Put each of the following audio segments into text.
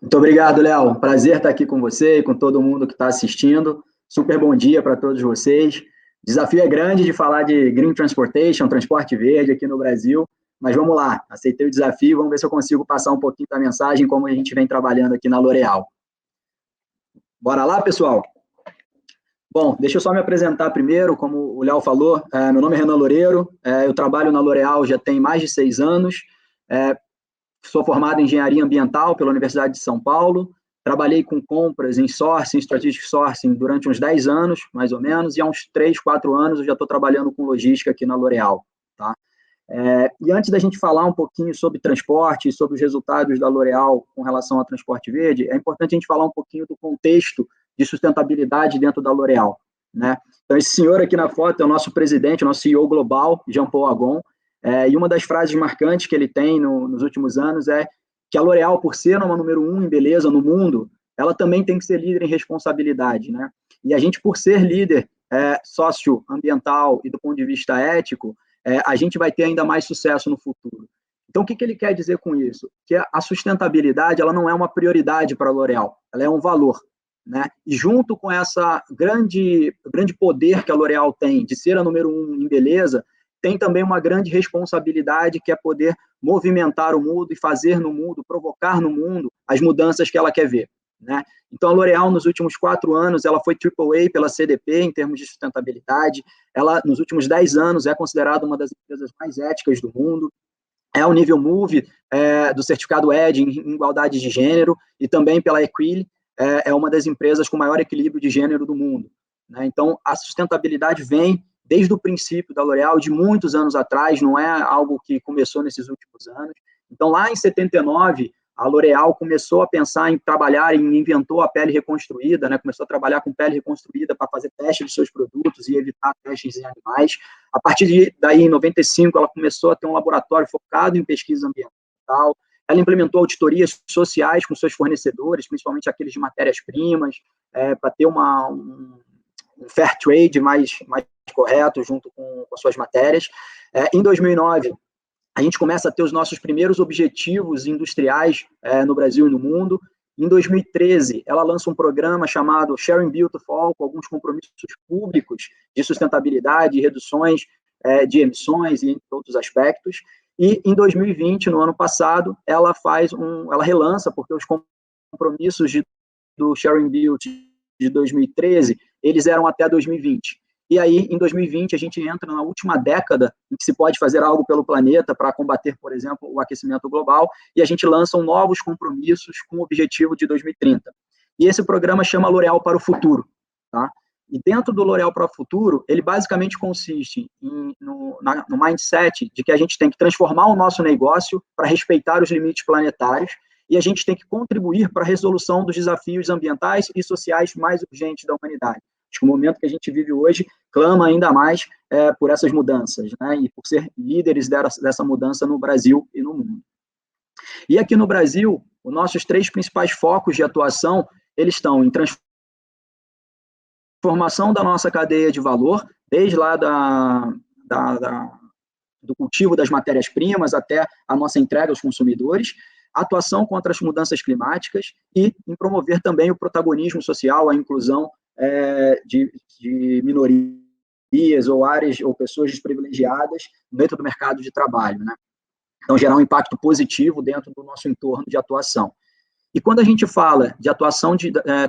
Muito obrigado, Léo. Prazer estar aqui com você e com todo mundo que está assistindo. Super bom dia para todos vocês. O desafio é grande de falar de Green Transportation, transporte verde aqui no Brasil, mas vamos lá, aceitei o desafio, vamos ver se eu consigo passar um pouquinho da mensagem como a gente vem trabalhando aqui na L'Oréal. Bora lá, pessoal? Bom, deixa eu só me apresentar primeiro, como o Léo falou, meu nome é Renan Loureiro, eu trabalho na L'Oréal já tem mais de 6 anos, sou formado em engenharia ambiental pela Universidade de São Paulo, trabalhei com compras em sourcing, strategic sourcing, durante uns 10 anos, mais ou menos, e há uns 3, 4 anos eu já estou trabalhando com logística aqui na L'Oréal, tá? E antes da gente falar um pouquinho sobre transporte, sobre os resultados da L'Oréal com relação ao transporte verde, é importante a gente falar um pouquinho do contexto de sustentabilidade dentro da L'Oréal, né? Então, esse senhor aqui na foto é o nosso presidente, o nosso CEO global, Jean-Paul Agon, e uma das frases marcantes que ele tem nos últimos anos é que a L'Oréal, por ser uma número 1 em beleza no mundo, ela também tem que ser líder em responsabilidade, né? E a gente, por ser líder socioambiental e do ponto de vista ético, a gente vai ter ainda mais sucesso no futuro. Então, o que ele quer dizer com isso? Que a sustentabilidade ela não é uma prioridade para a L'Oréal, ela é um valor, né? E junto com essa grande poder que a L'Oréal tem de ser a número 1 em beleza, tem também uma grande responsabilidade que é poder movimentar o mundo e fazer no mundo, provocar no mundo as mudanças que ela quer ver, né? Então, a L'Oréal, nos últimos 4 anos, ela foi AAA pela CDP em termos de sustentabilidade. Ela, nos últimos 10 anos, é considerada uma das empresas mais éticas do mundo. É o nível MOVE do certificado ED em igualdade de gênero e também pela Equil, é uma das empresas com maior equilíbrio de gênero do mundo, né? Então, a sustentabilidade vem desde o princípio da L'Oréal, de muitos anos atrás, não é algo que começou nesses últimos anos. Então, lá em 79, a L'Oréal começou a pensar em trabalhar, inventou a pele reconstruída, né? Começou a trabalhar com pele reconstruída para fazer testes de seus produtos e evitar testes em animais. A partir daí, em 95, ela começou a ter um laboratório focado em pesquisa ambiental. Ela implementou auditorias sociais com seus fornecedores, principalmente aqueles de matérias-primas, para ter um fair trade mais correto junto com as suas matérias. Em 2009, a gente começa a ter os nossos primeiros objetivos industriais no Brasil e no mundo. Em 2013, ela lança um programa chamado Sharing Beautiful, com alguns compromissos públicos de sustentabilidade e reduções de emissões e entre outros aspectos. E em 2020, no ano passado, ela relança, porque os compromissos do Sharing Beauty de 2013, eles eram até 2020. E aí, em 2020, a gente entra na última década em que se pode fazer algo pelo planeta para combater, por exemplo, o aquecimento global, e a gente lança novos compromissos com o objetivo de 2030. E esse programa chama L'Oréal para o Futuro, tá? E dentro do L'Oréal para o Futuro, ele basicamente consiste no mindset de que a gente tem que transformar o nosso negócio para respeitar os limites planetários, e a gente tem que contribuir para a resolução dos desafios ambientais e sociais mais urgentes da humanidade. Acho que o momento que a gente vive hoje clama ainda mais por essas mudanças, né? E por ser líderes dessa mudança no Brasil e no mundo. E aqui no Brasil, os nossos 3 principais focos de atuação, eles estão em transformação da nossa cadeia de valor, desde lá do cultivo das matérias-primas até a nossa entrega aos consumidores, atuação contra as mudanças climáticas e em promover também o protagonismo social, a inclusão de minorias ou áreas ou pessoas desprivilegiadas dentro do mercado de trabalho, né? Então, gerar um impacto positivo dentro do nosso entorno de atuação. E quando a gente fala de atuação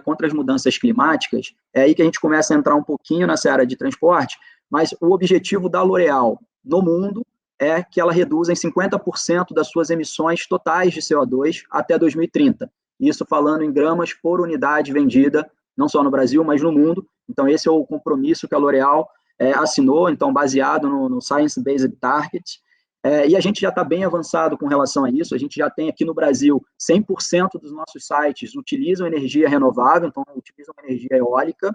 contra as mudanças climáticas, é aí que a gente começa a entrar um pouquinho nessa área de transporte, mas o objetivo da L'Oréal no mundo é que ela reduza em 50% das suas emissões totais de CO2 até 2030. Isso falando em gramas por unidade vendida, não só no Brasil, mas no mundo. Então, esse é o compromisso que a L'Oréal assinou, então, baseado no Science Based Targets. E a gente já está bem avançado com relação a isso. A gente já tem aqui no Brasil 100% dos nossos sites utilizam energia renovável, então utilizam energia eólica.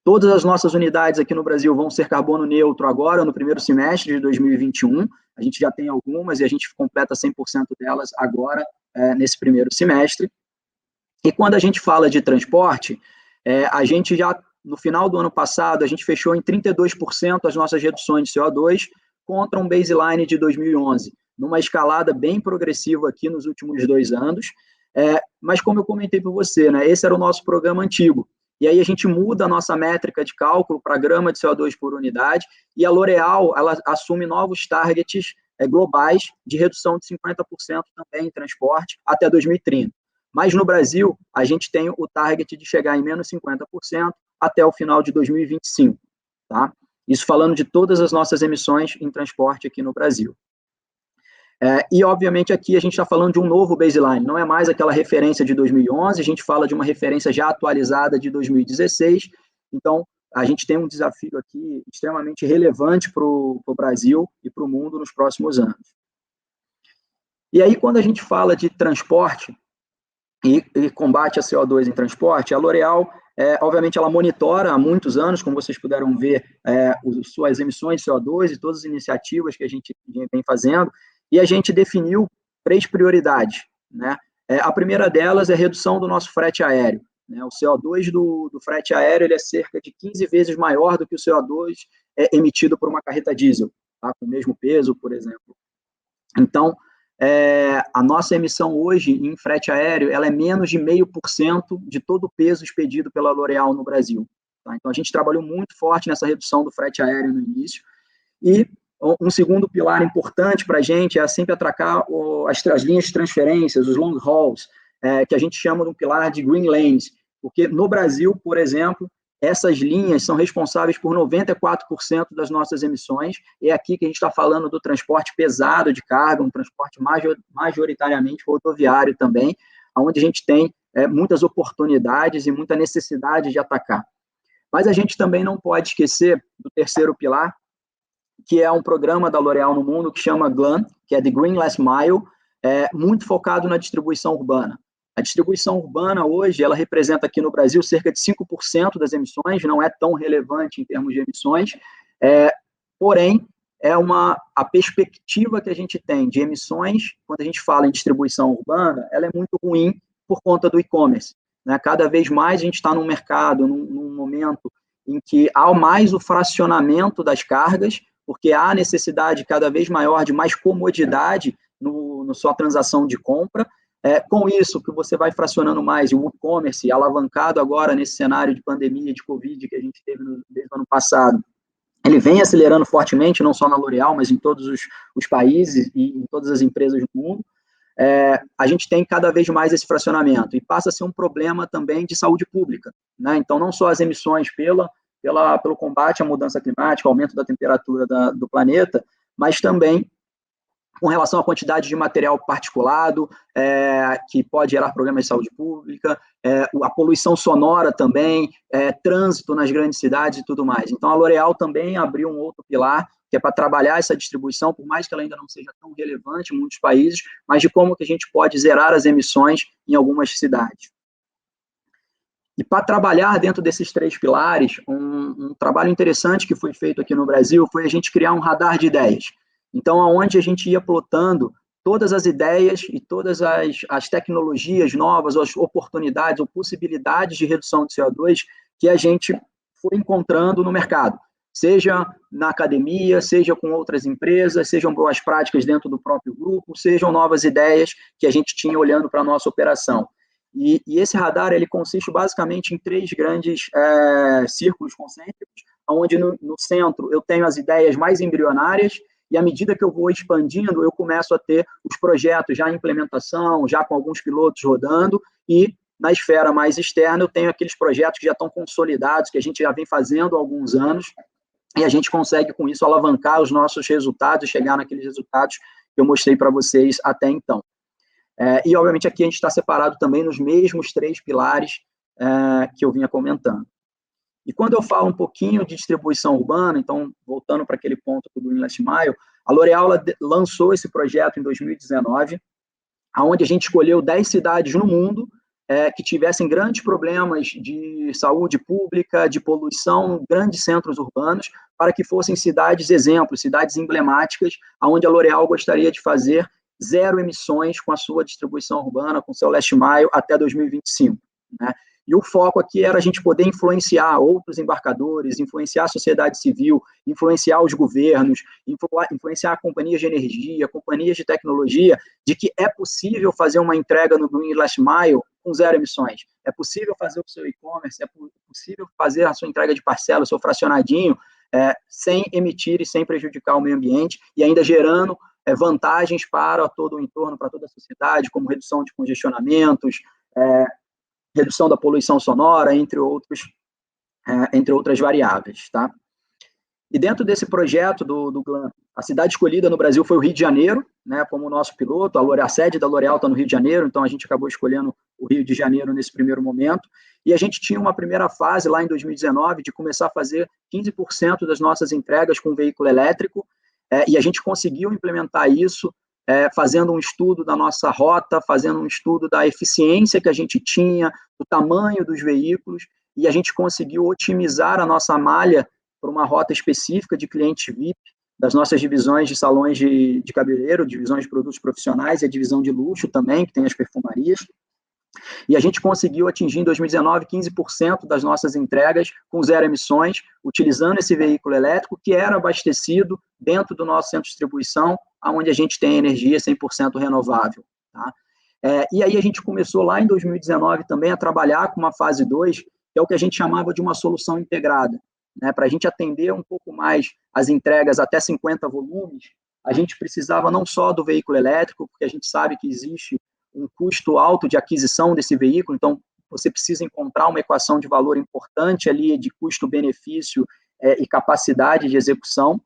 Todas as nossas unidades aqui no Brasil vão ser carbono neutro agora, no primeiro semestre de 2021. A gente já tem algumas e a gente completa 100% delas agora, nesse primeiro semestre. E quando a gente fala de transporte, a gente já, no final do ano passado, a gente fechou em 32% as nossas reduções de CO2 contra um baseline de 2011, numa escalada bem progressiva aqui nos últimos 2 anos. Mas como eu comentei para você, né, esse era o nosso programa antigo. E aí a gente muda a nossa métrica de cálculo para grama de CO2 por unidade, e a L'Oréal, ela assume novos targets globais de redução de 50% também em transporte até 2030. Mas no Brasil, a gente tem o target de chegar em menos 50% até o final de 2025, tá? Isso falando de todas as nossas emissões em transporte aqui no Brasil. E, obviamente, aqui a gente está falando de um novo baseline, não é mais aquela referência de 2011, a gente fala de uma referência já atualizada de 2016, então a gente tem um desafio aqui extremamente relevante para o Brasil e para o mundo nos próximos anos. E aí, quando a gente fala de transporte e combate a CO2 em transporte, a L'Oréal, obviamente, ela monitora há muitos anos, como vocês puderam ver, suas emissões de CO2 e todas as iniciativas que a gente vem fazendo, e a gente definiu 3 prioridades, né? A primeira delas é a redução do nosso frete aéreo, né? O CO2 do frete aéreo ele é cerca de 15 vezes maior do que o CO2 emitido por uma carreta diesel, tá? Com o mesmo peso, por exemplo. Então, a nossa emissão hoje em frete aéreo ela é menos de 0,5% de todo o peso expedido pela L'Oréal no Brasil. Tá? Então, a gente trabalhou muito forte nessa redução do frete aéreo no início, e um segundo pilar importante para a gente é sempre atracar as linhas de transferências, os long hauls, que a gente chama de um pilar de green lanes, porque no Brasil, por exemplo, essas linhas são responsáveis por 94% das nossas emissões, e é aqui que a gente está falando do transporte pesado de carga, um transporte majoritariamente rodoviário também, onde a gente tem muitas oportunidades e muita necessidade de atacar. Mas a gente também não pode esquecer do terceiro pilar, que é um programa da L'Oréal no mundo que chama GLAM, que é The Green Last Mile, muito focado na distribuição urbana. A distribuição urbana hoje, ela representa aqui no Brasil cerca de 5% das emissões, não é tão relevante em termos de emissões, porém, a perspectiva que a gente tem de emissões, quando a gente fala em distribuição urbana, ela é muito ruim por conta do e-commerce, né? Cada vez mais a gente está num mercado, num momento em que há mais o fracionamento das cargas, porque há necessidade cada vez maior de mais comodidade na sua transação de compra. Com isso, que você vai fracionando mais, e o e-commerce, alavancado agora nesse cenário de pandemia, de Covid que a gente teve desde o ano passado, ele vem acelerando fortemente, não só na L'Oréal, mas em todos os países e em todas as empresas do mundo. A gente tem cada vez mais esse fracionamento, e passa a ser um problema também de saúde pública, né? Então, não só as emissões pelo combate à mudança climática, aumento da temperatura do planeta, mas também com relação à quantidade de material particulado, que pode gerar problemas de saúde pública, a poluição sonora também, trânsito nas grandes cidades e tudo mais. Então, a L'Oréal também abriu um outro pilar, que é para trabalhar essa distribuição, por mais que ela ainda não seja tão relevante em muitos países, mas de como que a gente pode zerar as emissões em algumas cidades. E para trabalhar dentro desses 3 pilares, um trabalho interessante que foi feito aqui no Brasil foi a gente criar um radar de ideias. Então, aonde a gente ia plotando todas as ideias e todas as tecnologias novas, as oportunidades ou possibilidades de redução de CO2 que a gente foi encontrando no mercado, seja na academia, seja com outras empresas, sejam boas práticas dentro do próprio grupo, sejam novas ideias que a gente tinha olhando para a nossa operação. E esse radar ele consiste basicamente em 3 grandes círculos concêntricos, onde no centro eu tenho as ideias mais embrionárias, e à medida que eu vou expandindo, eu começo a ter os projetos já em implementação, já com alguns pilotos rodando, e na esfera mais externa eu tenho aqueles projetos que já estão consolidados, que a gente já vem fazendo há alguns anos, e a gente consegue com isso alavancar os nossos resultados e chegar naqueles resultados que eu mostrei para vocês até então. E, obviamente, aqui a gente está separado também nos mesmos 3 pilares que eu vinha comentando. E quando eu falo um pouquinho de distribuição urbana, então, voltando para aquele ponto do Green Last Mile, a L'Oréal lançou esse projeto em 2019, onde a gente escolheu 10 cidades no mundo que tivessem grandes problemas de saúde pública, de poluição, grandes centros urbanos, para que fossem cidades exemplos, cidades emblemáticas, onde a L'Oréal gostaria de fazer 0 emissões com a sua distribuição urbana, com o seu last mile, até 2025, né? E o foco aqui era a gente poder influenciar outros embarcadores, influenciar a sociedade civil, influenciar os governos, influenciar companhias de energia, companhias de tecnologia, de que é possível fazer uma entrega no Green Last Mile com 0 emissões. É possível fazer o seu e-commerce, é possível fazer a sua entrega de parcela, o seu fracionadinho, sem emitir e sem prejudicar o meio ambiente, e ainda gerando vantagens para todo o entorno, para toda a sociedade, como redução de congestionamentos, redução da poluição sonora, entre outras variáveis, tá? E dentro desse projeto do GLAM, a cidade escolhida no Brasil foi o Rio de Janeiro, né, como nosso piloto. A sede da L'Oréal está no Rio de Janeiro, então a gente acabou escolhendo o Rio de Janeiro nesse primeiro momento. E a gente tinha uma primeira fase lá em 2019 de começar a fazer 15% das nossas entregas com veículo elétrico, e a gente conseguiu implementar isso fazendo um estudo da nossa rota, fazendo um estudo da eficiência que a gente tinha, do tamanho dos veículos, e a gente conseguiu otimizar a nossa malha para uma rota específica de cliente VIP, das nossas divisões de salões de cabeleireiro, divisões de produtos profissionais e a divisão de luxo também, que tem as perfumarias. E a gente conseguiu atingir em 2019 15% das nossas entregas com 0 emissões, utilizando esse veículo elétrico que era abastecido dentro do nosso centro de distribuição, onde a gente tem energia 100% renovável. Tá? E aí a gente começou lá em 2019 também a trabalhar com uma fase 2, que é o que a gente chamava de uma solução integrada. Né? Para a gente atender um pouco mais as entregas até 50 volumes, a gente precisava não só do veículo elétrico, porque a gente sabe que existe um custo alto de aquisição desse veículo, então você precisa encontrar uma equação de valor importante ali de custo-benefício e capacidade de execução,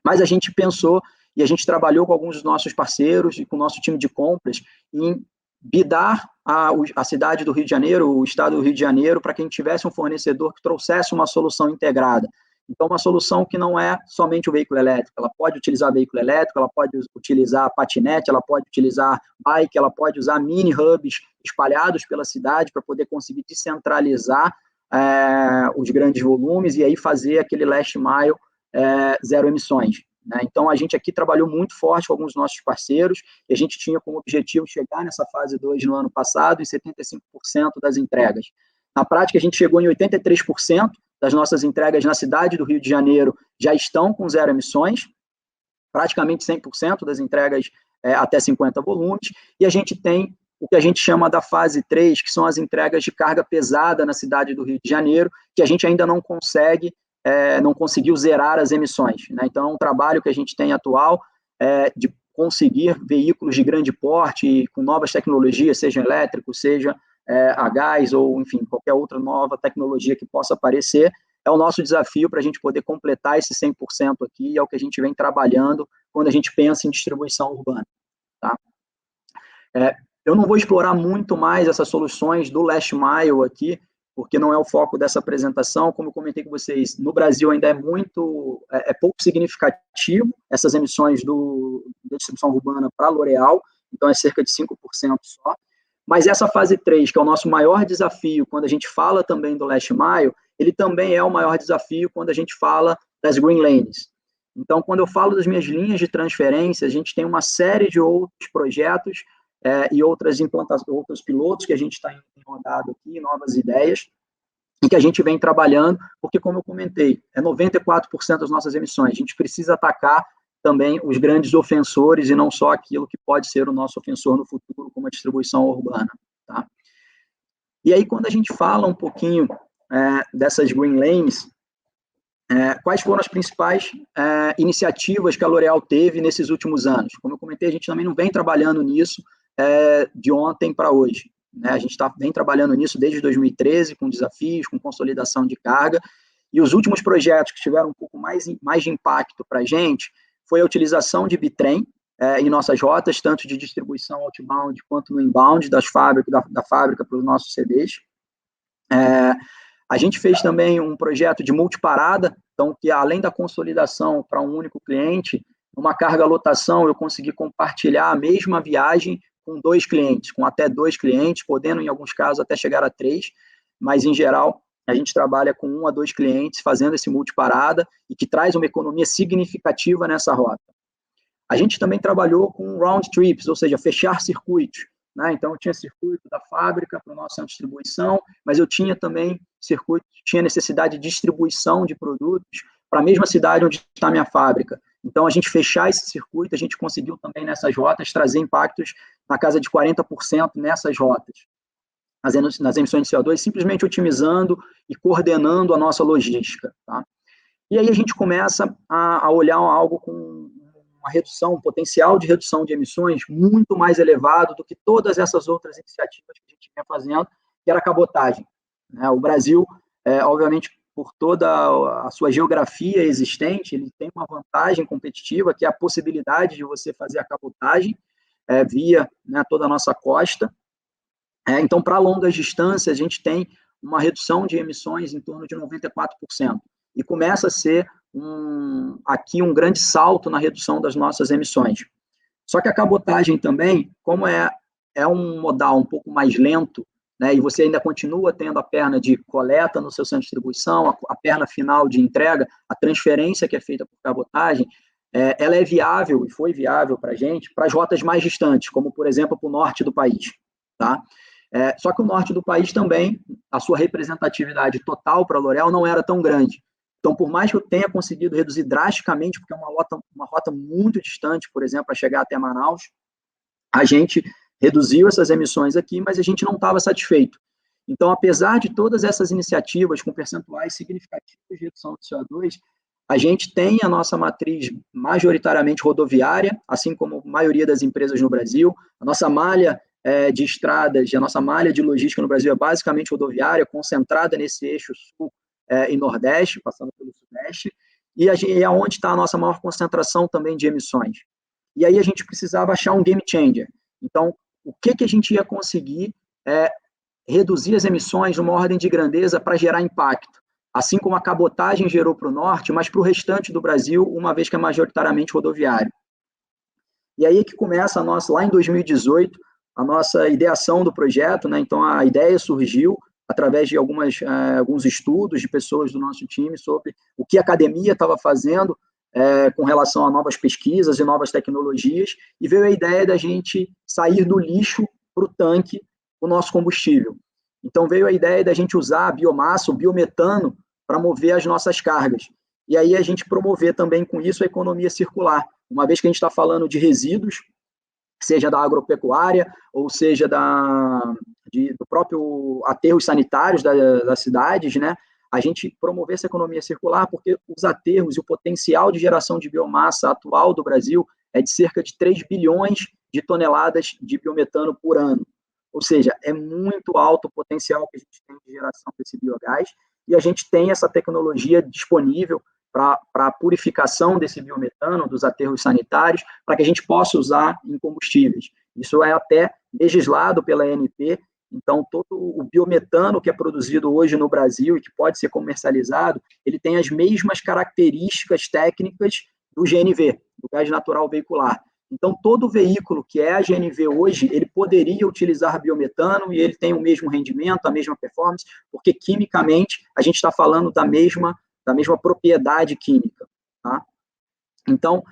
mas a gente pensou e a gente trabalhou com alguns dos nossos parceiros e com o nosso time de compras em bidar a cidade do Rio de Janeiro, o estado do Rio de Janeiro, para que a gente tivesse um fornecedor que trouxesse uma solução integrada. Então, uma solução que não é somente o veículo elétrico, ela pode utilizar veículo elétrico, ela pode utilizar patinete, ela pode utilizar bike, ela pode usar mini hubs espalhados pela cidade para poder conseguir descentralizar os grandes volumes e aí fazer aquele last mile 0 emissões. Né? Então, a gente aqui trabalhou muito forte com alguns dos nossos parceiros e a gente tinha como objetivo chegar nessa fase 2 no ano passado em 75% das entregas. Na prática, a gente chegou em 83% das nossas entregas na cidade do Rio de Janeiro já estão com 0 emissões, praticamente 100% das entregas até 50 volumes, e a gente tem o que a gente chama da fase 3, que são as entregas de carga pesada na cidade do Rio de Janeiro, que a gente ainda não conseguiu zerar as emissões. Né? Então, é um trabalho que a gente tem atual de conseguir veículos de grande porte com novas tecnologias, seja elétrico, seja a gás ou, enfim, qualquer outra nova tecnologia que possa aparecer, é o nosso desafio para a gente poder completar esse 100% aqui, e é o que a gente vem trabalhando quando a gente pensa em distribuição urbana. Tá? Eu não vou explorar muito mais essas soluções do Last Mile aqui, porque não é o foco dessa apresentação. Como eu comentei com vocês, no Brasil ainda é pouco significativo essas emissões da distribuição urbana para a L'Oréal, então é cerca de 5% só. Mas essa fase 3, que é o nosso maior desafio quando a gente fala também do Last Mile, ele também é o maior desafio quando a gente fala das Green Lanes. Então, quando eu falo das minhas linhas de transferência, a gente tem uma série de outros projetos e outros pilotos que a gente está rodado aqui, novas ideias, e que a gente vem trabalhando, porque, como eu comentei, 94% das nossas emissões. A gente precisa atacar também os grandes ofensores e não só aquilo que pode ser o nosso ofensor no futuro, como a distribuição urbana. Tá? E aí, quando a gente fala um pouquinho dessas Green Lanes, quais foram as principais iniciativas que a L'Oréal teve nesses últimos anos? Como eu comentei, a gente também não vem trabalhando nisso de ontem para hoje. Né? A gente vem trabalhando nisso desde 2013, com desafios, com consolidação de carga, e os últimos projetos que tiveram um pouco mais de impacto para a gente foi a utilização de bitrem em nossas rotas, tanto de distribuição outbound quanto no inbound da fábrica para os nossos CDs. A gente fez também um projeto de multiparada, então, que além da consolidação para um único cliente, uma carga-lotação, eu consegui compartilhar a mesma viagem com 2 clientes, com até 2 clientes, podendo, em alguns casos, até chegar a 3, mas, em geral, a gente trabalha com 1 a 2 clientes fazendo esse multiparada e que traz uma economia significativa nessa rota. A gente também trabalhou com round trips, ou seja, fechar circuitos. né? Então, eu tinha circuito da fábrica para o nosso centro de distribuição, mas eu tinha também circuito, tinha necessidade de distribuição de produtos para a mesma cidade onde está a minha fábrica. Então, a gente fechar esse circuito, a gente conseguiu também nessas rotas trazer impactos na casa de 40% nessas rotas, nas emissões de CO2, simplesmente otimizando e coordenando a nossa logística, tá? E aí a gente começa a olhar algo com uma redução, um potencial de redução de emissões muito mais elevado do que todas essas outras iniciativas que a gente vinha fazendo, que era a cabotagem, né? O Brasil, obviamente, por toda a sua geografia existente, ele tem uma vantagem competitiva, que é a possibilidade de você fazer a cabotagem via, né, toda a nossa costa. Então, para longas distâncias, a gente tem uma redução de emissões em torno de 94%. E começa a ser aqui um grande salto na redução das nossas emissões. Só que a cabotagem também, como é um modal um pouco mais lento, né, e você ainda continua tendo a perna de coleta no seu centro de distribuição, a perna final de entrega, a transferência que é feita por cabotagem, ela é viável, e foi viável para a gente, para as rotas mais distantes, como, por exemplo, para o norte do país, tá? Só que o norte do país também, a sua representatividade total para a L'Oréal não era tão grande. Então, por mais que eu tenha conseguido reduzir drasticamente, porque é uma rota muito distante, por exemplo, para chegar até Manaus, a gente reduziu essas emissões aqui, mas a gente não estava satisfeito. Então, apesar de todas essas iniciativas com percentuais significativos de redução de CO2, a gente tem a nossa matriz majoritariamente rodoviária, assim como a maioria das empresas no Brasil. A nossa malha de estradas, a nossa malha de logística no Brasil é basicamente rodoviária, concentrada nesse eixo sul e nordeste, passando pelo sudeste, e é onde está a nossa maior concentração também de emissões. E aí a gente precisava achar um game changer. Então, o que a gente ia conseguir reduzir as emissões numa ordem de grandeza para gerar impacto, assim como a cabotagem gerou para o norte, mas para o restante do Brasil, uma vez que é majoritariamente rodoviário. E aí que começa lá em 2018, a nossa ideação do projeto, né? Então, a ideia surgiu através de alguns estudos de pessoas do nosso time sobre o que a academia estava fazendo com relação a novas pesquisas e novas tecnologias, e veio a ideia da gente sair do lixo para o tanque o nosso combustível. Então, veio a ideia da gente usar a biomassa, o biometano, para mover as nossas cargas. E aí a gente promover também com isso a economia circular. Uma vez que a gente está falando de resíduos, seja da agropecuária, ou seja do próprio aterros sanitários das cidades, né? A gente promover essa economia circular, porque os aterros e o potencial de geração de biomassa atual do Brasil é de cerca de 3 bilhões de toneladas de biometano por ano. Ou seja, é muito alto o potencial que a gente tem de geração desse biogás, e a gente tem essa tecnologia disponível para a purificação desse biometano, dos aterros sanitários, para que a gente possa usar em combustíveis. Isso é até legislado pela ANP, então todo o biometano que é produzido hoje no Brasil e que pode ser comercializado, ele tem as mesmas características técnicas do GNV, do gás natural veicular. Então, todo veículo que é a GNV hoje, ele poderia utilizar biometano e ele tem o mesmo rendimento, a mesma performance, porque quimicamente a gente está falando da mesma propriedade química, tá? Então,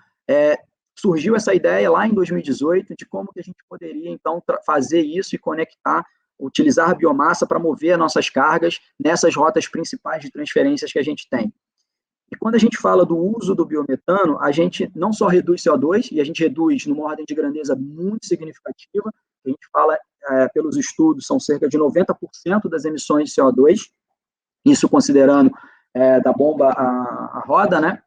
surgiu essa ideia lá em 2018 de como que a gente poderia, então, fazer isso e conectar, utilizar a biomassa para mover as nossas cargas nessas rotas principais de transferências que a gente tem. E quando a gente fala do uso do biometano, a gente não só reduz CO2, e a gente reduz numa ordem de grandeza muito significativa, a gente fala, pelos estudos, são cerca de 90% das emissões de CO2, isso considerando da bomba à roda, né?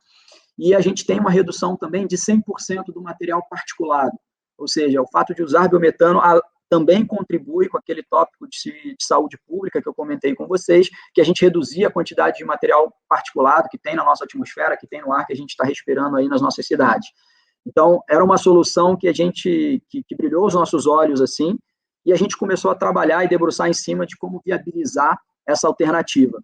E a gente tem uma redução também de 100% do material particulado, ou seja, o fato de usar biometano também contribui com aquele tópico de saúde pública que eu comentei com vocês, que a gente reduzia a quantidade de material particulado que tem na nossa atmosfera, que tem no ar que a gente está respirando aí nas nossas cidades. Então, era uma solução que que brilhou os nossos olhos assim, e a gente começou a trabalhar e debruçar em cima de como viabilizar essa alternativa.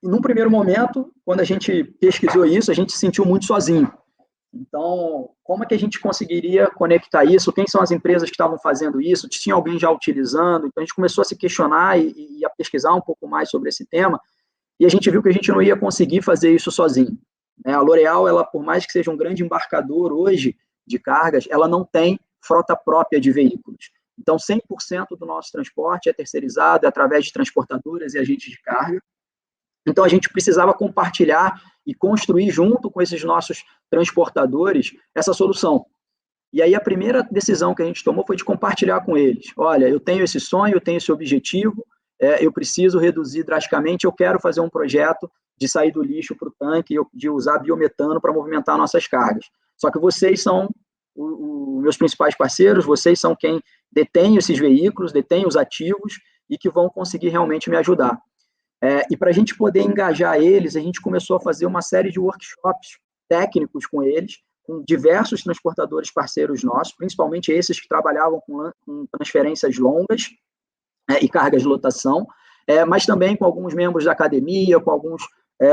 Num primeiro momento, quando a gente pesquisou isso, a gente se sentiu muito sozinho. Então, como é que a gente conseguiria conectar isso? Quem são as empresas que estavam fazendo isso? Tinha alguém já utilizando? Então, a gente começou a se questionar e a pesquisar um pouco mais sobre esse tema, e a gente viu que a gente não ia conseguir fazer isso sozinho. A L'Oréal, ela, por mais que seja um grande embarcador hoje de cargas, ela não tem frota própria de veículos. Então, 100% do nosso transporte é terceirizado, é através de transportadoras e agentes de carga. Então, a gente precisava compartilhar e construir junto com esses nossos transportadores essa solução. E aí, a primeira decisão que a gente tomou foi de compartilhar com eles. Olha, eu tenho esse sonho, eu tenho esse objetivo, eu preciso reduzir drasticamente, eu quero fazer um projeto de sair do lixo para o tanque, de usar biometano para movimentar nossas cargas. Só que vocês são os meus principais parceiros, vocês são quem detém esses veículos, detém os ativos e que vão conseguir realmente me ajudar. E para a gente poder engajar eles, a gente começou a fazer uma série de workshops técnicos com eles, com diversos transportadores parceiros nossos, principalmente esses que trabalhavam com transferências longas e cargas de lotação, mas também com alguns membros da academia, com alguns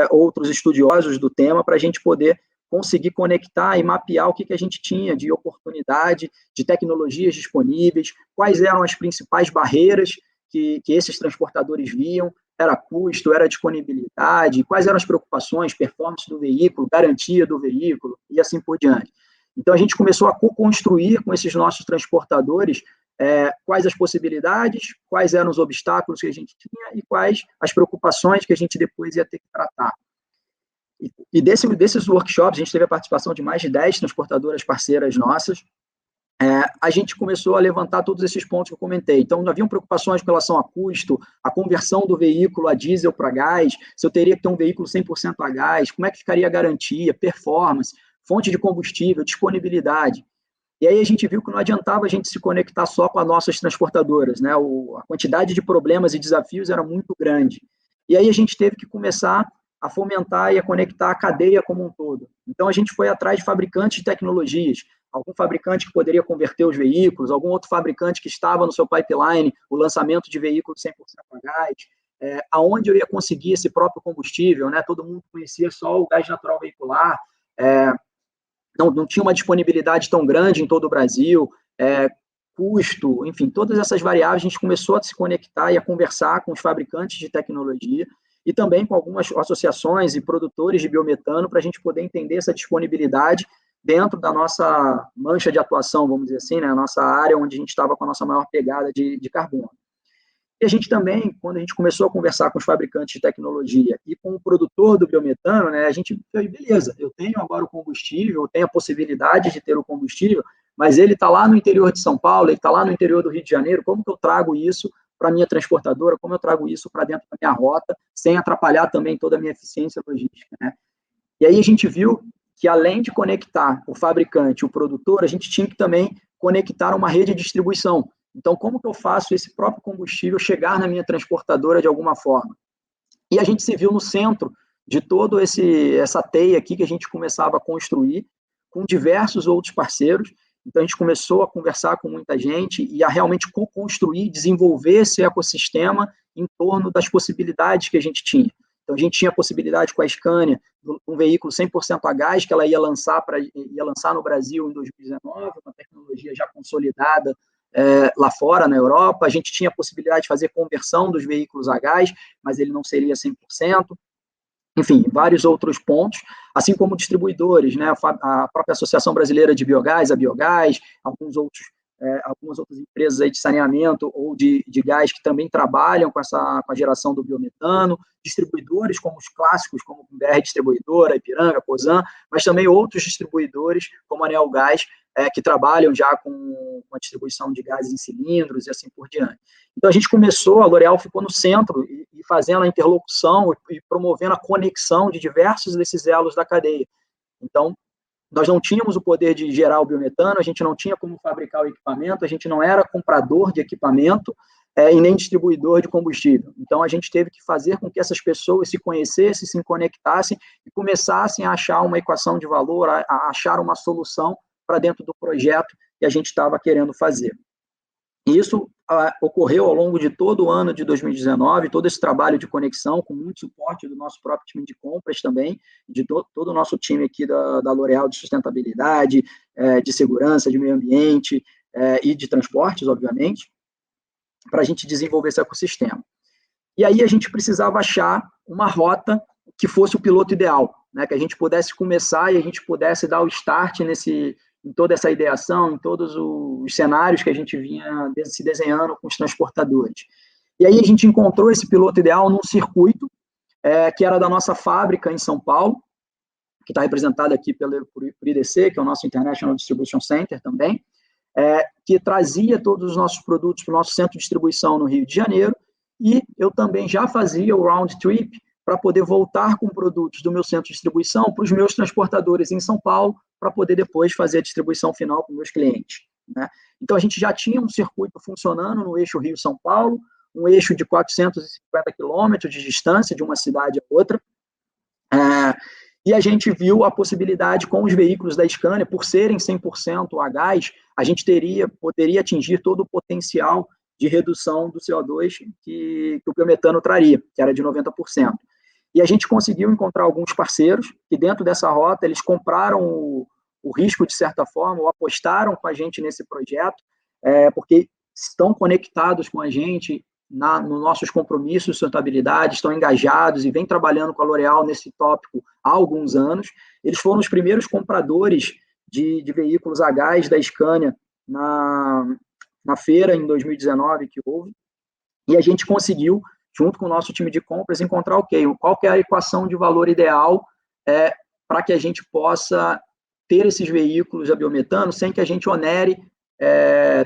outros estudiosos do tema, para a gente poder conseguir conectar e mapear o que a gente tinha de oportunidade, de tecnologias disponíveis, quais eram as principais barreiras que esses transportadores viam, era custo, era disponibilidade, quais eram as preocupações, performance do veículo, garantia do veículo, e assim por diante. Então, a gente começou a co-construir com esses nossos transportadores quais as possibilidades, quais eram os obstáculos que a gente tinha e quais as preocupações que a gente depois ia ter que tratar. E desses workshops, a gente teve a participação de mais de 10 transportadoras parceiras nossas, a gente começou a levantar todos esses pontos que eu comentei. Então, não haviam preocupações com relação a custo, a conversão do veículo a diesel para gás, se eu teria que ter um veículo 100% a gás, como é que ficaria a garantia, performance, fonte de combustível, disponibilidade. E aí a gente viu que não adiantava a gente se conectar só com as nossas transportadoras, né? A quantidade de problemas e desafios era muito grande. E aí a gente teve que começar a fomentar e a conectar a cadeia como um todo. Então, a gente foi atrás de fabricantes de tecnologias, algum fabricante que poderia converter os veículos, algum outro fabricante que estava no seu pipeline, o lançamento de veículos 100% a gás, aonde eu ia conseguir esse próprio combustível, né? Todo mundo conhecia só o gás natural veicular, não tinha uma disponibilidade tão grande em todo o Brasil, custo, enfim, todas essas variáveis, a gente começou a se conectar e a conversar com os fabricantes de tecnologia e também com algumas associações e produtores de biometano para a gente poder entender essa disponibilidade dentro da nossa mancha de atuação, vamos dizer assim, né, a nossa área onde a gente estava com a nossa maior pegada de carbono. E a gente também, quando a gente começou a conversar com os fabricantes de tecnologia e com o produtor do biometano, né, a gente falou, beleza, eu tenho agora o combustível, eu tenho a possibilidade de ter o combustível, mas ele está lá no interior de São Paulo, ele está lá no interior do Rio de Janeiro, como que eu trago isso para a minha transportadora, como eu trago isso para dentro da minha rota, sem atrapalhar também toda a minha eficiência logística, né? E aí a gente viu que, além de conectar o fabricante e o produtor, a gente tinha que também conectar uma rede de distribuição. Então, como que eu faço esse próprio combustível chegar na minha transportadora de alguma forma? E a gente se viu no centro de toda essa teia aqui que a gente começava a construir com diversos outros parceiros. Então, a gente começou a conversar com muita gente e a realmente co-construir, desenvolver esse ecossistema em torno das possibilidades que a gente tinha. Então, a gente tinha a possibilidade com a Scania, um veículo 100% a gás, que ela ia lançar no Brasil em 2019, uma tecnologia já consolidada lá fora, na Europa. A gente tinha a possibilidade de fazer conversão dos veículos a gás, mas ele não seria 100%. Enfim, vários outros pontos, assim como distribuidores, né? A própria Associação Brasileira de Biogás, a Biogás, algumas outras empresas aí de saneamento ou de gás que também trabalham com a geração do biometano, distribuidores como os clássicos, como o BR Distribuidora, Ipiranga, Cosan, mas também outros distribuidores, como a Neogás, que trabalham já com a distribuição de gases em cilindros e assim por diante. Então, a gente começou, a L'Oréal ficou no centro e fazendo a interlocução e promovendo a conexão de diversos desses elos da cadeia. Então, nós não tínhamos o poder de gerar o biometano, a gente não tinha como fabricar o equipamento, a gente não era comprador de equipamento e nem distribuidor de combustível. Então, a gente teve que fazer com que essas pessoas se conhecessem, se conectassem e começassem a achar uma equação de valor, a achar uma solução para dentro do projeto que a gente estava querendo fazer. E isso ocorreu ao longo de todo o ano de 2019, todo esse trabalho de conexão, com muito suporte do nosso próprio time de compras também, de todo o nosso time aqui da L'Oréal de sustentabilidade, de segurança, de meio ambiente e de transportes, obviamente, para a gente desenvolver esse ecossistema. E aí a gente precisava achar uma rota que fosse o piloto ideal, né, que a gente pudesse começar e a gente pudesse dar o start em toda essa ideação, em todos os cenários que a gente vinha se desenhando com os transportadores. E aí a gente encontrou esse piloto ideal num circuito que era da nossa fábrica em São Paulo, que está representado aqui por IDC, que é o nosso International Distribution Center também, que trazia todos os nossos produtos para o nosso centro de distribuição no Rio de Janeiro, e eu também já fazia o round trip para poder voltar com produtos do meu centro de distribuição para os meus transportadores em São Paulo, para poder depois fazer a distribuição final para os meus clientes, né? Então, a gente já tinha um circuito funcionando no eixo Rio-São Paulo, um eixo de 450 quilômetros de distância de uma cidade a outra, e a gente viu a possibilidade com os veículos da Scania, por serem 100% a gás, a gente poderia atingir todo o potencial de redução do CO2 que o biometano traria, que era de 90%. E a gente conseguiu encontrar alguns parceiros que dentro dessa rota eles compraram o risco de certa forma, ou apostaram com a gente nesse projeto, porque estão conectados com a gente nos nossos compromissos de sustentabilidade, estão engajados e vêm trabalhando com a L'Oréal nesse tópico há alguns anos. Eles foram os primeiros compradores de veículos a gás da Scania na feira em 2019 que houve, e a gente conseguiu, junto com o nosso time de compras, encontrar qual que é a equação de valor ideal para que a gente possa ter esses veículos a biometano sem que a gente onere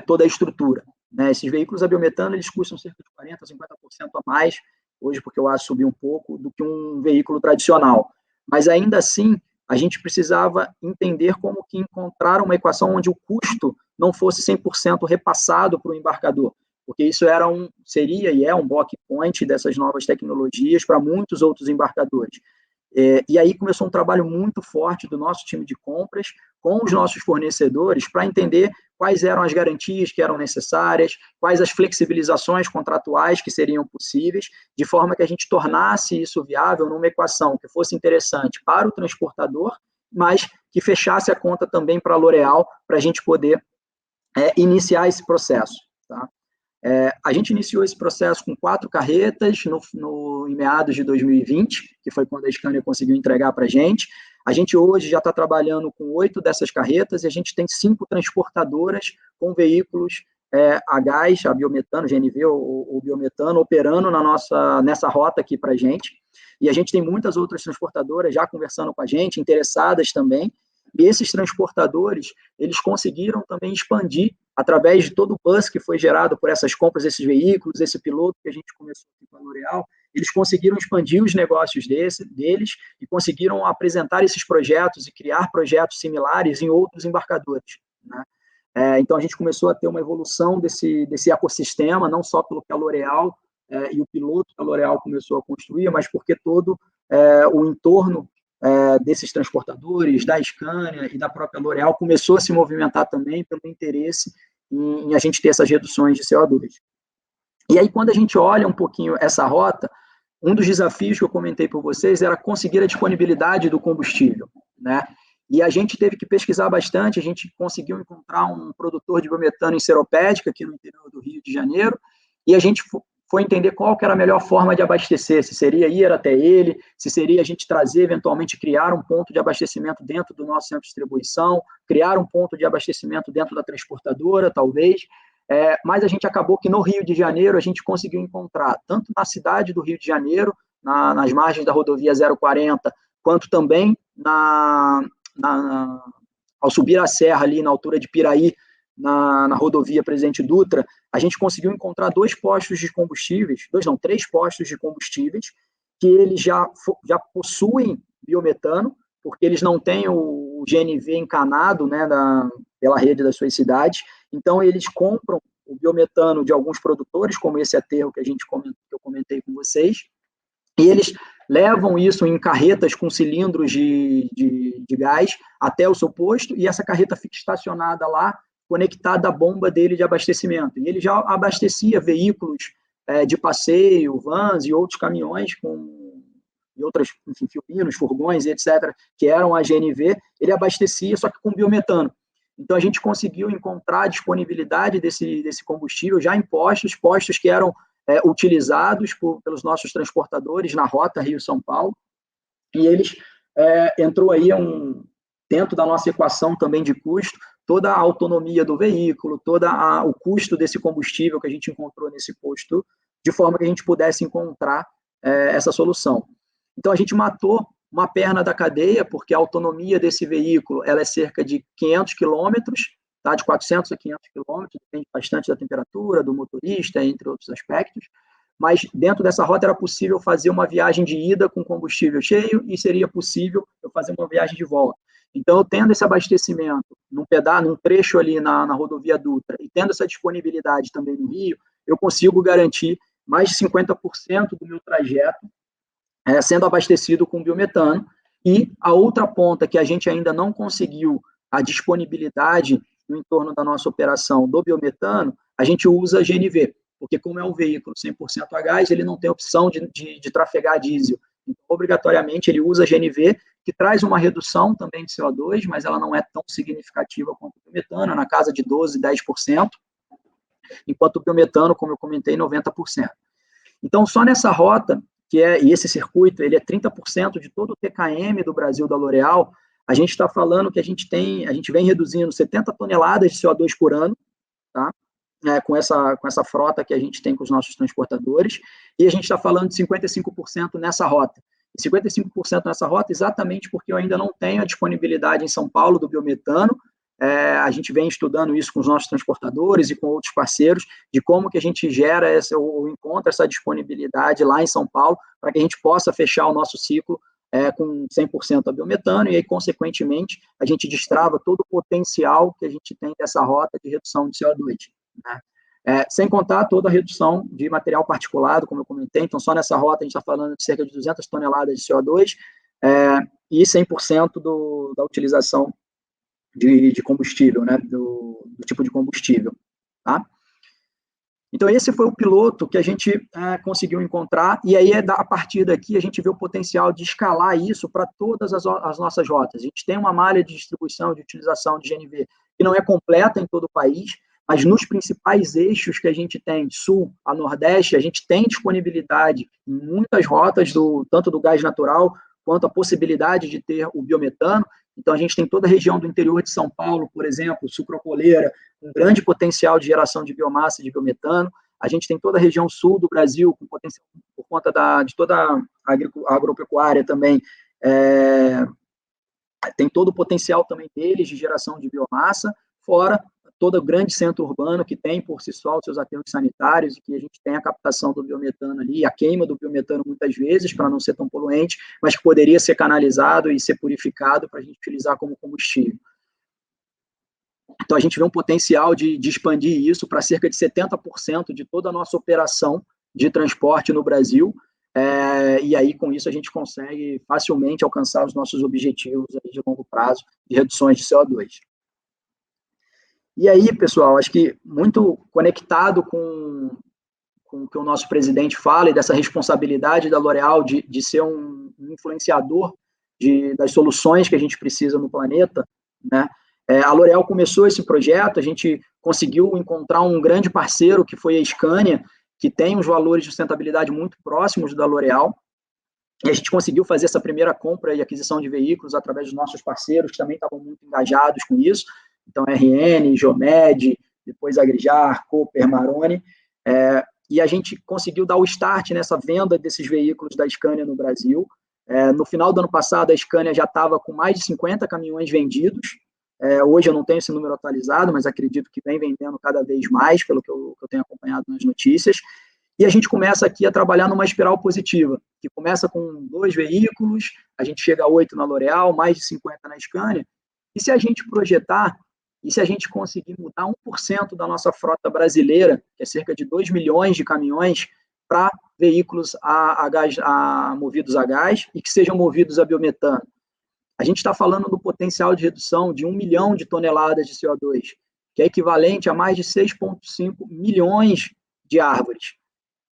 toda a estrutura, né? Esses veículos a biometano, eles custam cerca de 40% a 50% a mais, hoje porque o aço subiu um pouco, do que um veículo tradicional. Mas ainda assim, a gente precisava entender como que encontrar uma equação onde o custo não fosse 100% repassado para o embarcador, porque isso seria e é um block point dessas novas tecnologias para muitos outros embarcadores. E aí começou um trabalho muito forte do nosso time de compras com os nossos fornecedores para entender quais eram as garantias que eram necessárias, quais as flexibilizações contratuais que seriam possíveis, de forma que a gente tornasse isso viável numa equação que fosse interessante para o transportador, mas que fechasse a conta também para a L'Oréal, para a gente poder iniciar esse processo, tá? A gente iniciou esse processo com 4 carretas em meados de 2020, que foi quando a Scania conseguiu entregar para a gente. A gente hoje já está trabalhando com 8 dessas carretas e a gente tem 5 transportadoras com veículos a gás, a biometano, GNV ou biometano, operando nessa rota aqui para a gente. E a gente tem muitas outras transportadoras já conversando com a gente, interessadas também. E esses transportadores, eles conseguiram também expandir, através de todo o buzz que foi gerado por essas compras desses veículos, esse piloto que a gente começou aqui com a L'Oréal, eles conseguiram expandir os negócios deles e conseguiram apresentar esses projetos e criar projetos similares em outros embarcadores, né? Então, a gente começou a ter uma evolução desse ecossistema, não só pelo que a L'Oréal e o piloto que a L'Oréal começou a construir, mas porque todo o entorno desses transportadores, da Scania e da própria L'Oréal começou a se movimentar também pelo interesse em a gente ter essas reduções de CO2. E aí, quando a gente olha um pouquinho essa rota, um dos desafios que eu comentei por vocês era conseguir a disponibilidade do combustível, né? E a gente teve que pesquisar bastante, a gente conseguiu encontrar um produtor de biometano em Seropédica, aqui no interior do Rio de Janeiro, e a gente foi entender qual que era a melhor forma de abastecer, se seria ir até ele, se seria a gente trazer, eventualmente, criar um ponto de abastecimento dentro do nosso centro de distribuição, criar um ponto de abastecimento dentro da transportadora, talvez, mas a gente acabou que no Rio de Janeiro a gente conseguiu encontrar, tanto na cidade do Rio de Janeiro, nas margens da rodovia 040, quanto também ao subir a serra ali na altura de Piraí, na rodovia Presidente Dutra, a gente conseguiu encontrar 3 postos de combustíveis, que eles já possuem biometano, porque eles não têm o GNV encanado, né, pela rede das suas cidades, então eles compram o biometano de alguns produtores, como esse aterro que eu comentei com vocês, e eles levam isso em carretas com cilindros de gás até o seu posto, e essa carreta fica estacionada lá, conectada à bomba dele de abastecimento. E ele já abastecia veículos de passeio, vans e outros caminhões e outras, enfim, fiopinos, furgões, etc., que eram a GNV, ele abastecia, só que com biometano. Então, a gente conseguiu encontrar a disponibilidade desse combustível já em postos que eram utilizados pelos nossos transportadores na rota Rio-São Paulo, e eles entrou aí dentro da nossa equação também de custo, toda a autonomia do veículo, o custo desse combustível que a gente encontrou nesse posto, de forma que a gente pudesse encontrar essa solução. Então, a gente matou uma perna da cadeia, porque a autonomia desse veículo ela é cerca de 500 quilômetros, tá? De 400 a 500 quilômetros, depende bastante da temperatura, do motorista, entre outros aspectos, mas dentro dessa rota era possível fazer uma viagem de ida com combustível cheio e seria possível eu fazer uma viagem de volta. Então, eu tendo esse abastecimento num trecho ali na rodovia Dutra e tendo essa disponibilidade também no Rio, eu consigo garantir mais de 50% do meu trajeto sendo abastecido com biometano. E a outra ponta que a gente ainda não conseguiu a disponibilidade no entorno da nossa operação do biometano, a gente usa GNV, porque como é um veículo 100% a gás, ele não tem opção de trafegar diesel. Então, obrigatoriamente, ele usa GNV, que traz uma redução também de CO2, mas ela não é tão significativa quanto o biometano, na casa de 12%, 10%, enquanto o biometano, como eu comentei, 90%. Então, só nessa rota, e esse circuito, ele é 30% de todo o TKM do Brasil da L'Oréal, a gente está falando que a gente vem reduzindo 70 toneladas de CO2 por ano, tá? Com essa frota que a gente tem com os nossos transportadores, e a gente está falando de 55% nessa rota. E 55% nessa rota exatamente porque eu ainda não tenho a disponibilidade em São Paulo do biometano. A gente vem estudando isso com os nossos transportadores e com outros parceiros, de como que a gente gera ou encontra essa disponibilidade lá em São Paulo, para que a gente possa fechar o nosso ciclo com 100% a biometano, e aí, consequentemente, a gente destrava todo o potencial que a gente tem dessa rota de redução de CO2. Né? Sem contar toda a redução de material particulado, como eu comentei, então só nessa rota a gente está falando de cerca de 200 toneladas de CO2 e 100% da utilização de combustível, né, do tipo de combustível. Tá? Então, esse foi o piloto que a gente conseguiu encontrar, e aí, a partir daqui, a gente vê o potencial de escalar isso para todas as nossas rotas. A gente tem uma malha de distribuição, de utilização de GNV, que não é completa em todo o país, mas nos principais eixos que a gente tem, sul a nordeste, a gente tem disponibilidade em muitas rotas, tanto do gás natural, quanto a possibilidade de ter o biometano. Então, a gente tem toda a região do interior de São Paulo, por exemplo, sucrocoleira, um grande potencial de geração de biomassa e de biometano. A gente tem toda a região sul do Brasil, com potencial por conta de toda a agropecuária também, tem todo o potencial também deles de geração de biomassa, fora todo o grande centro urbano que tem por si só os seus aterros sanitários, e que a gente tem a captação do biometano ali, a queima do biometano muitas vezes, para não ser tão poluente, mas que poderia ser canalizado e ser purificado para a gente utilizar como combustível. Então, a gente vê um potencial de expandir isso para cerca de 70% de toda a nossa operação de transporte no Brasil, e aí, com isso, a gente consegue facilmente alcançar os nossos objetivos de longo prazo de reduções de CO2. E aí, pessoal, acho que muito conectado com o que o nosso presidente fala e dessa responsabilidade da L'Oréal de ser um influenciador das soluções que a gente precisa no planeta, né? A L'Oréal começou esse projeto, a gente conseguiu encontrar um grande parceiro, que foi a Scania, que tem uns valores de sustentabilidade muito próximos da L'Oréal, e a gente conseguiu fazer essa primeira compra e aquisição de veículos através dos nossos parceiros, que também estavam muito engajados com isso. Então, RN, Geomed, depois Agrijar, Cooper, Maroni, e a gente conseguiu dar o start nessa venda desses veículos da Scania no Brasil. No final do ano passado, a Scania já estava com mais de 50 caminhões vendidos. Hoje eu não tenho esse número atualizado, mas acredito que vem vendendo cada vez mais, pelo que eu tenho acompanhado nas notícias. E a gente começa aqui a trabalhar numa espiral positiva, que começa com 2 veículos, a gente chega a 8 na L'Oréal, mais de 50 na Scania. E se a gente projetar, e se a gente conseguir mudar 1% da nossa frota brasileira, que é cerca de 2 milhões de caminhões, para veículos movidos a gás e que sejam movidos a biometano, a gente está falando do potencial de redução de 1 milhão de toneladas de CO2, que é equivalente a mais de 6,5 milhões de árvores.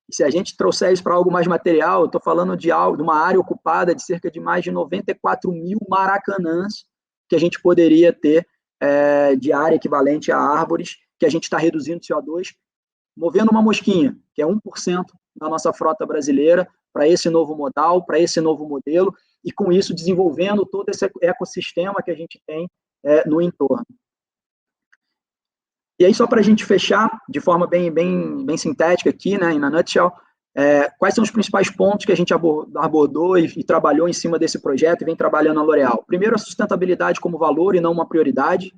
E se a gente trouxer isso para algo mais material, eu estou falando de uma área ocupada de cerca de mais de 94 mil maracanãs que a gente poderia ter de área equivalente a árvores, que a gente está reduzindo CO2, movendo uma mosquinha, que é 1% da nossa frota brasileira, para esse novo modal, para esse novo modelo, e com isso desenvolvendo todo esse ecossistema que a gente tem no entorno. E aí, só para a gente fechar, de forma bem sintética aqui, né, na nutshell, quais são os principais pontos que a gente abordou e trabalhou em cima desse projeto e vem trabalhando na L'Oréal? Primeiro, a sustentabilidade como valor e não uma prioridade,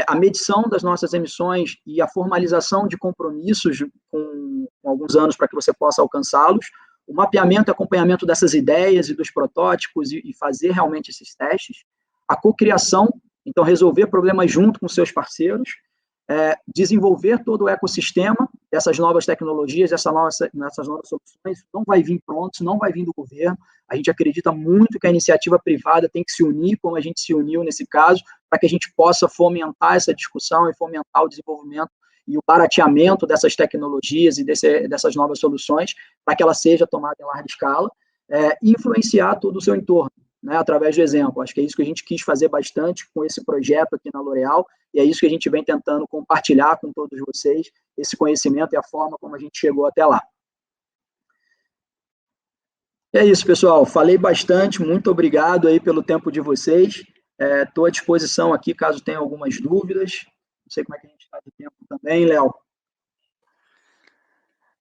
a medição das nossas emissões e a formalização de compromissos com alguns anos para que você possa alcançá-los, o mapeamento e acompanhamento dessas ideias e dos protótipos e fazer realmente esses testes, a cocriação, então resolver problemas junto com seus parceiros, desenvolver todo o ecossistema dessas novas tecnologias, essas novas soluções, não vai vir pronto, não vai vir do governo, a gente acredita muito que a iniciativa privada tem que se unir, como a gente se uniu nesse caso, para que a gente possa fomentar essa discussão e fomentar o desenvolvimento e o barateamento dessas tecnologias e dessas novas soluções, para que ela seja tomada em larga escala, e influenciar todo o seu entorno, né, através do exemplo. Acho que é isso que a gente quis fazer bastante com esse projeto aqui na L'Oréal, e é isso que a gente vem tentando compartilhar com todos vocês, esse conhecimento e a forma como a gente chegou até lá. E é isso, pessoal. Falei bastante, muito obrigado aí pelo tempo de vocês. Estou à disposição aqui, caso tenha algumas dúvidas. Não sei como é que a gente está de tempo também, Léo.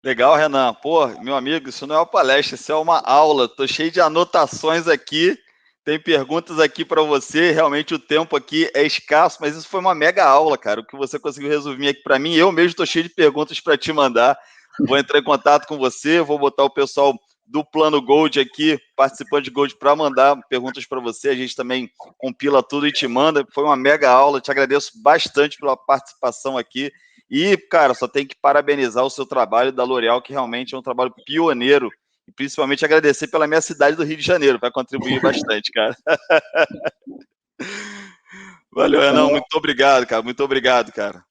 Legal, Renan. Pô, meu amigo, isso não é uma palestra, isso é uma aula. Estou cheio de anotações aqui. Tem perguntas aqui para você. Realmente o tempo aqui é escasso, mas isso foi uma mega aula, cara. O que você conseguiu resumir aqui para mim, eu mesmo estou cheio de perguntas para te mandar. Vou entrar em contato com você, vou botar o pessoal do Plano Gold aqui, participante Gold, para mandar perguntas para você. A gente também compila tudo e te manda. Foi uma mega aula. Te agradeço bastante pela participação aqui. E, cara, só tem que parabenizar o seu trabalho da L'Oréal, que realmente é um trabalho pioneiro. E principalmente agradecer pela minha cidade do Rio de Janeiro, vai contribuir bastante, cara. Valeu, Renan. Muito obrigado, cara. Muito obrigado, cara.